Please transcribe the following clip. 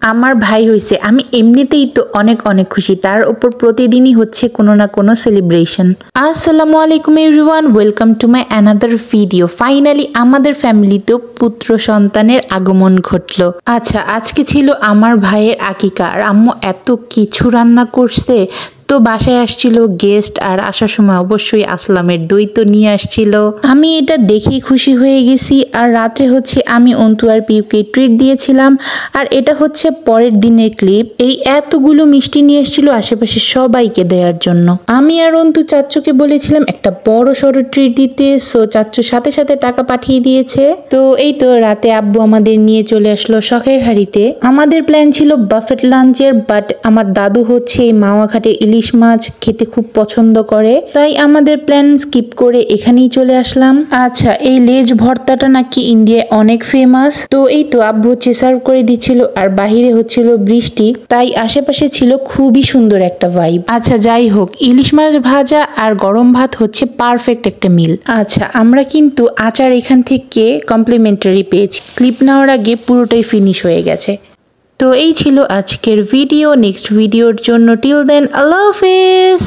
আমার ভাই হইছে, আমি এমনিতেই তো অনেক অনেক খুশি, তার উপর প্রতিদিনই হচ্ছে কোনো না কোনো সেলিব্রেশন। আসসালামু আলাইকুম everyone, welcome to my another video. Finally আমাদের ফ্যামিলিতেও পুত্র সন্তানের আগমন ঘটলো। আচ্ছা, আজকে ছিল আমার ভাইয়ের আকিকা আর আম্মু এত কিছু রান্না করছে। তো বাসায় আসছিল গেস্ট, আর আসার সময় অবশ্যই আসলামের দই তো নিয়ে আসছিল। আমি এটা দেখেই খুশি হয়ে গেছি। আর রাত্রে হচ্ছে আমি অন্তু আর পিউকে ট্রিট দিয়েছিলাম। আর এটা হচ্ছে পরের দিনের ক্লিপ। এই এতগুলো মিষ্টি নিয়ে এসেছিল আশেপাশে সবাইকে দেওয়ার জন্য। আমি আর অন্তু চাচ্চুকে বলেছিলাম একটা বড় সড়ো ট্রিট দিতে, সো চাচ্চুর সাথে সাথে টাকা পাঠিয়ে দিয়েছে। তো এই তো রাতে আব্বু আমাদের নিয়ে চলে আসলো শখের হাড়িতে। আমাদের প্ল্যান ছিল বাফেট লাঞ্চের, বাট আমার দাদু হচ্ছে এই মাওয়া ঘাটে ইলিশ মাছ খেতে খুব পছন্দ করে, তাই আমাদের প্ল্যান স্কিপ করে এখানেই চলে আসলাম। আচ্ছা, এই লেজ ভর্তাটা নাকি ইন্ডিয়ায় অনেক ফেমাস। তো এই তো আব্বু হচ্ছে সার্ভ করে দিচ্ছিল, আর বাহিরে হচ্ছিল বৃষ্টি, তাই আশেপাশে ছিল খুবই সুন্দর একটা ভাইব। আচ্ছা যাই হোক, ইলিশ মাছ ভাজা আর গরম ভাত হচ্ছে পারফেক্ট একটা মিল। আচ্ছা, আমরা কিন্তু আচার এখান থেকে কমপ্লিমেন্টারি পেয়েছি, ক্লিপ নেওয়ার আগে পুরোটাই ফিনিশ হয়ে গেছে। তো এই ছিল আজকের ভিডিও। নেক্সট ভিডিওর জন্য টিল দেন আল্লাহ হাফেজ।